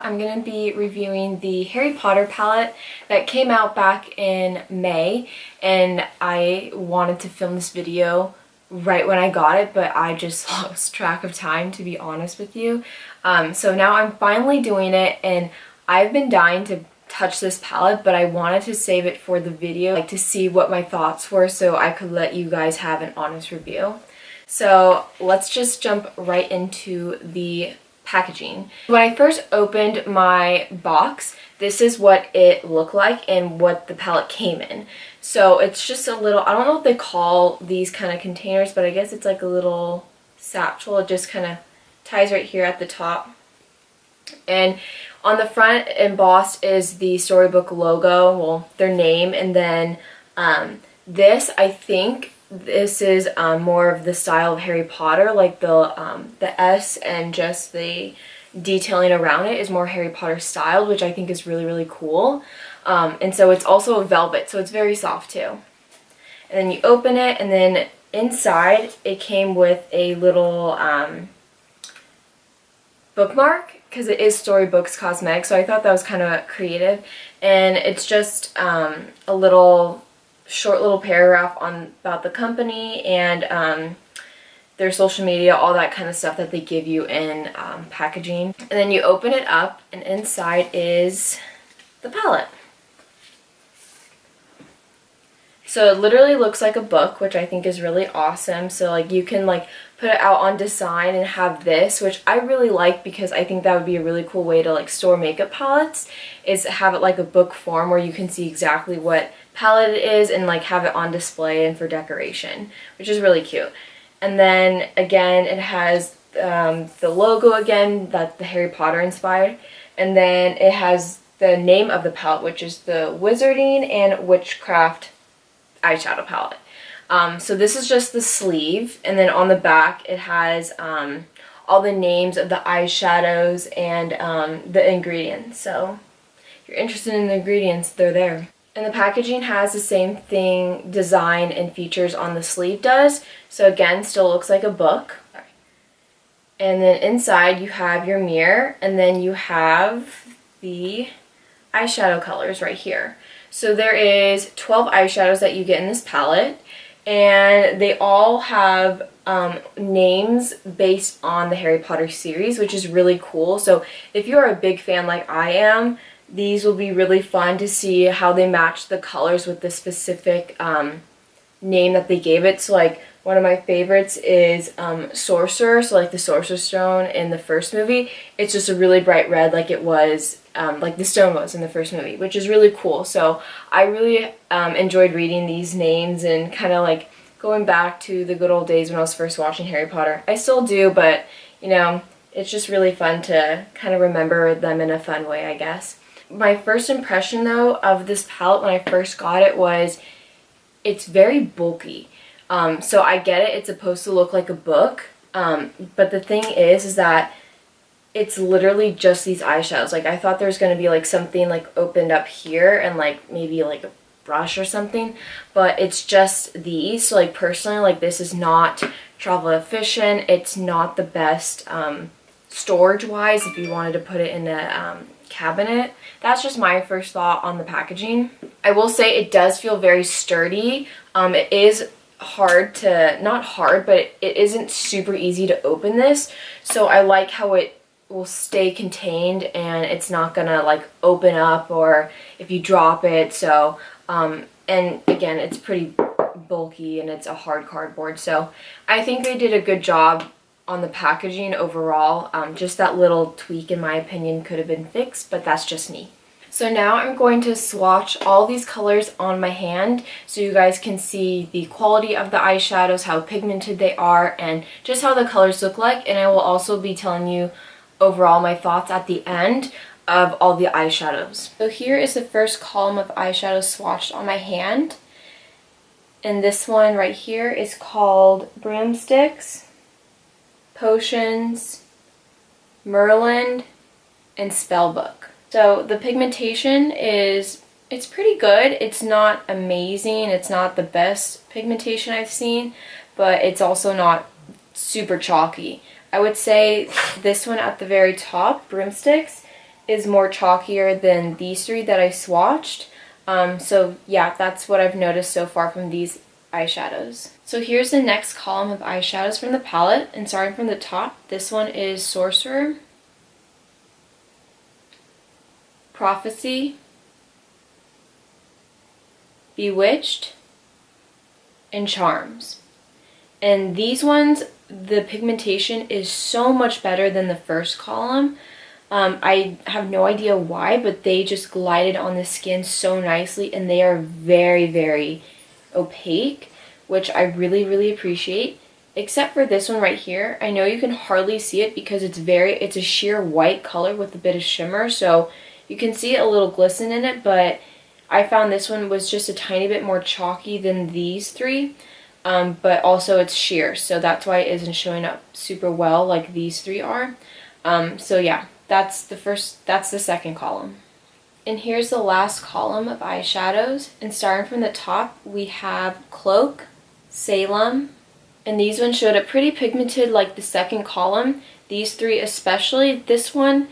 I'm going to be reviewing the Harry Potter palette that came out back in May, and I wanted to film this video right when I got it, but I just lost track of time, to be honest with you. So now I'm finally doing it, and I've been dying to touch this palette, but I wanted to save it for the video, like to see what my thoughts were so I could let you guys have an honest review. So let's just jump right into the packaging. When I first opened my box, this is what it looked like and what the palette came in. So it's just a little, I don't know what they call these kind of containers, but I guess it's like a little satchel. It just kind of ties right here at the top. And on the front embossed is the storybook logo, well, their name, and then this, I think this is more of the style of Harry Potter, like the S and just the detailing around it is more Harry Potter styled, which I think is really, really cool. And so it's also a velvet, so it's very soft too. And then you open it, and then inside it came with a little bookmark, because it is Storybooks Cosmetics, so I thought that was kind of creative. And it's just a short little paragraph about the company and their social media, all that kind of stuff that they give you in packaging. And then you open it up, and inside is the palette. So it literally looks like a book, which I think is really awesome. So like you can like put it out on design and have this, which I really like, because I think that would be a really cool way to like store makeup palettes, is have it like a book form where you can see exactly what palette it is and like have it on display and for decoration, which is really cute. And then again, it has the logo again, that the Harry Potter inspired, and then it has the name of the palette, which is the Wizarding and Witchcraft eyeshadow palette. So this is just the sleeve, and then on the back it has all the names of the eyeshadows and the ingredients. So if you're interested in the ingredients, they're there. And the packaging has the same thing, design and features on the sleeve does. So again, still looks like a book. And then inside you have your mirror, and then you have the eyeshadow colors right here. So there is 12 eyeshadows that you get in this palette, and they all have names based on the Harry Potter series, which is really cool. So if you're a big fan like I am, these will be really fun to see how they match the colors with the specific name that they gave it. So like one of my favorites is Sorcerer, so like the Sorcerer's Stone in the first movie. It's just a really bright red, like it was, like the stone was in the first movie, which is really cool. So I really enjoyed reading these names and kind of like going back to the good old days when I was first watching Harry Potter. I still do, but you know, it's just really fun to kind of remember them in a fun way, I guess. My first impression though of this palette when I first got it was it's very bulky. So I get it, it's supposed to look like a book, but the thing is that it's literally just these eyeshadows. Like I thought there was going to be like something like opened up here and like maybe like a brush or something, but it's just these. So like personally, like this is not travel efficient. It's not the best storage wise if you wanted to put it in a cabinet. That's just my first thought on the packaging. I will say it does feel very sturdy. It is hard to, not hard, but it isn't super easy to open this. So I like how it will stay contained and it's not gonna like open up or if you drop it. So and again, it's pretty bulky and it's a hard cardboard. So I think they did a good job on the packaging overall. Just that little tweak in my opinion could have been fixed, but that's just me. So now I'm going to swatch all these colors on my hand so you guys can see the quality of the eyeshadows, how pigmented they are, and just how the colors look like. And I will also be telling you overall my thoughts at the end of all the eyeshadows. So here is the first column of eyeshadows swatched on my hand. And this one right here is called Broomsticks, Potions, Merlin, and Spellbook. So the pigmentation it's pretty good. It's not amazing. It's not the best pigmentation I've seen, but it's also not super chalky. I would say this one at the very top, Broomsticks, is more chalkier than these three that I swatched. So yeah, that's what I've noticed so far from these eyeshadows. So here's the next column of eyeshadows from the palette, and starting from the top, this one is Sorcerer, Prophecy, Bewitched, and Charms. And these ones, the pigmentation is so much better than the first column. I have no idea why, but they just glided on the skin so nicely, and they are very, very opaque, which I really, really appreciate. Except for this one right here. I know you can hardly see it because it's a sheer white color with a bit of shimmer, so you can see a little glisten in it, but I found this one was just a tiny bit more chalky than these three. But also it's sheer, so that's why it isn't showing up super well like these three are. So yeah, that's the second column. And here's the last column of eyeshadows, and starting from the top, we have Cloak, Salem, and these ones showed up pretty pigmented like the second column. These three especially. This one,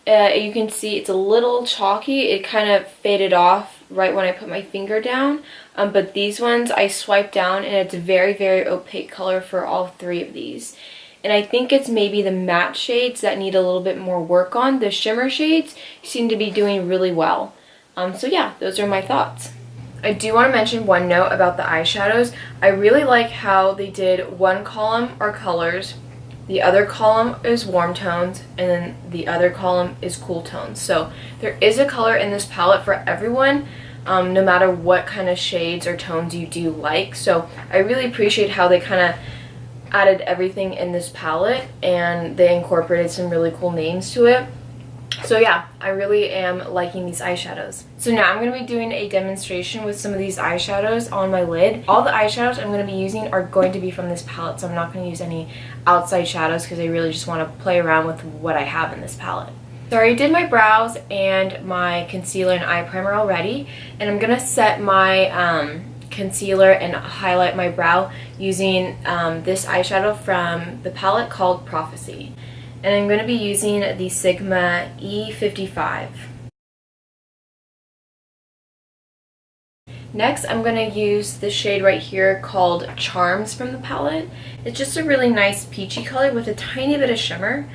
you can see it's a little chalky. It kind of faded off right when I put my finger down. But these ones I swiped down, and it's a very, very opaque color for all three of these. And I think it's maybe the matte shades that need a little bit more work on. The shimmer shades seem to be doing really well. So yeah, those are my thoughts. I do want to mention one note about the eyeshadows. I really like how they did one column are colors, the other column is warm tones, and then the other column is cool tones. So there is a color in this palette for everyone, no matter what kind of shades or tones you do like. So I really appreciate how they kind of added everything in this palette, and they incorporated some really cool names to it. So yeah, I really am liking these eyeshadows. So now I'm going to be doing a demonstration with some of these eyeshadows on my lid. All the eyeshadows I'm going to be using are going to be from this palette, so I'm not going to use any outside shadows because I really just want to play around with what I have in this palette. So I already did my brows and my concealer and eye primer already, and I'm going to set my concealer and highlight my brow using this eyeshadow from the palette called Prophecy. And I'm going to be using the Sigma E55. Next, I'm going to use the shade right here called Charms from the palette. It's just a really nice peachy color with a tiny bit of shimmer.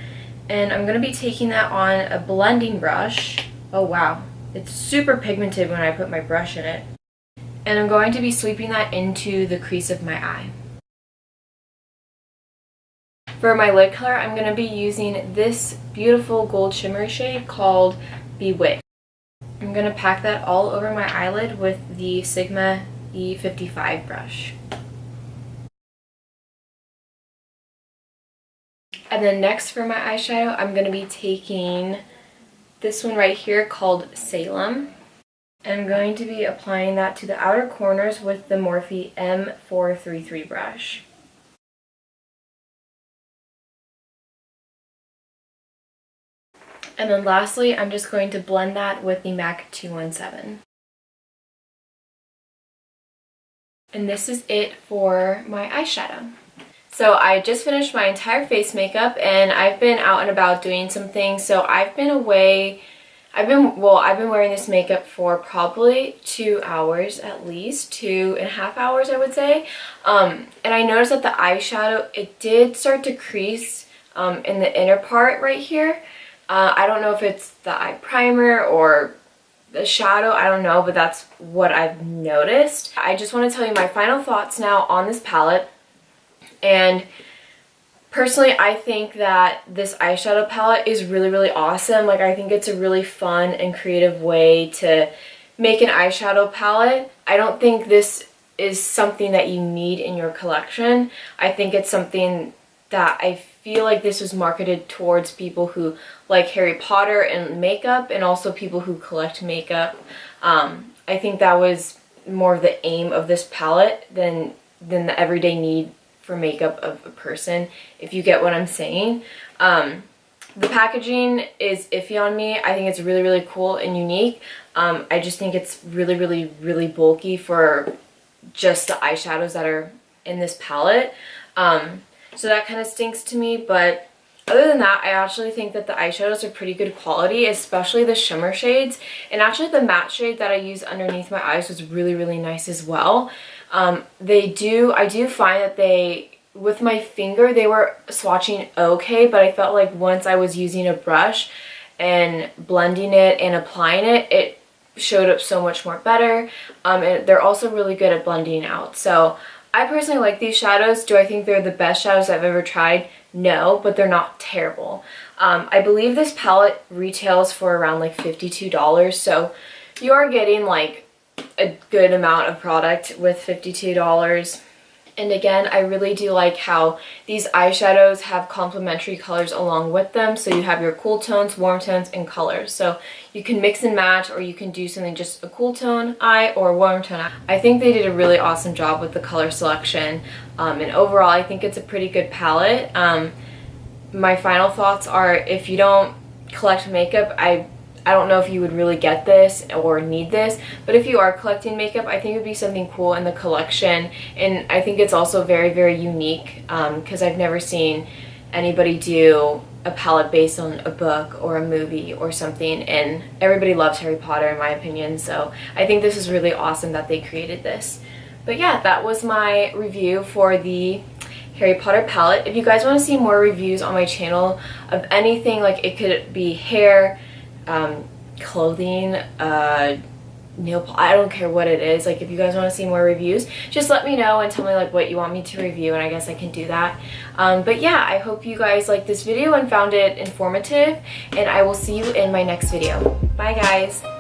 And I'm going to be taking that on a blending brush. Oh wow, it's super pigmented when I put my brush in it. And I'm going to be sweeping that into the crease of my eye. For my lid color, I'm going to be using this beautiful gold shimmery shade called Bewitched. I'm going to pack that all over my eyelid with the Sigma E55 brush. And then next for my eyeshadow, I'm going to be taking this one right here called Salem. And I'm going to be applying that to the outer corners with the Morphe M433 brush. And then lastly, I'm just going to blend that with the MAC 217. And this is it for my eyeshadow. So I just finished my entire face makeup, and I've been out and about doing some things. So I've been away, I've been wearing this makeup for probably 2 hours at least, 2.5 hours I would say. And I noticed that the eyeshadow, it did start to crease in the inner part right here. I don't know if it's the eye primer or the shadow, I don't know, but that's what I've noticed. I just want to tell you my final thoughts now on this palette. And personally, I think that this eyeshadow palette is really, really awesome. Like, I think it's a really fun and creative way to make an eyeshadow palette. I don't think this is something that you need in your collection. I think it's something that I feel like this was marketed towards people who like Harry Potter and makeup, and also people who collect makeup. I think that was more of the aim of this palette than the everyday need for makeup of a person, if you get what I'm saying. The packaging is iffy on me. I think it's really, really cool and unique. I just think it's really, really, really bulky for just the eyeshadows that are in this palette. So that kind of stinks to me, but Other than that, I actually think that the eyeshadows are pretty good quality, especially the shimmer shades. And actually the matte shade that I use underneath my eyes was really, really nice as well. I do find that with my finger, they were swatching okay, but I felt like once I was using a brush and blending it and applying it, it showed up so much more better. And they're also really good at blending out. So I personally like these shadows. Do I think they're the best shadows I've ever tried? No, but they're not terrible. I believe this palette retails for around like $52, so you are getting like a good amount of product with $52. And again, I really do like how these eyeshadows have complementary colors along with them. So you have your cool tones, warm tones, and colors. So you can mix and match, or you can do something just a cool tone eye or a warm tone eye. I think they did a really awesome job with the color selection. And overall, I think it's a pretty good palette. My final thoughts are, if you don't collect makeup, I don't know if you would really get this or need this, but if you are collecting makeup, I think it would be something cool in the collection. And I think it's also very, very unique, because I've never seen anybody do a palette based on a book or a movie or something, and everybody loves Harry Potter in my opinion, so I think this is really awesome that they created this. But yeah, that was my review for the Harry Potter palette. If you guys want to see more reviews on my channel of anything, like it could be hair, clothing, nail I don't care what it is. Like if you guys want to see more reviews, just let me know and tell me like what you want me to review, and I guess I can do that. But yeah, I hope you guys liked this video and found it informative, and I will see you in my next video. Bye guys!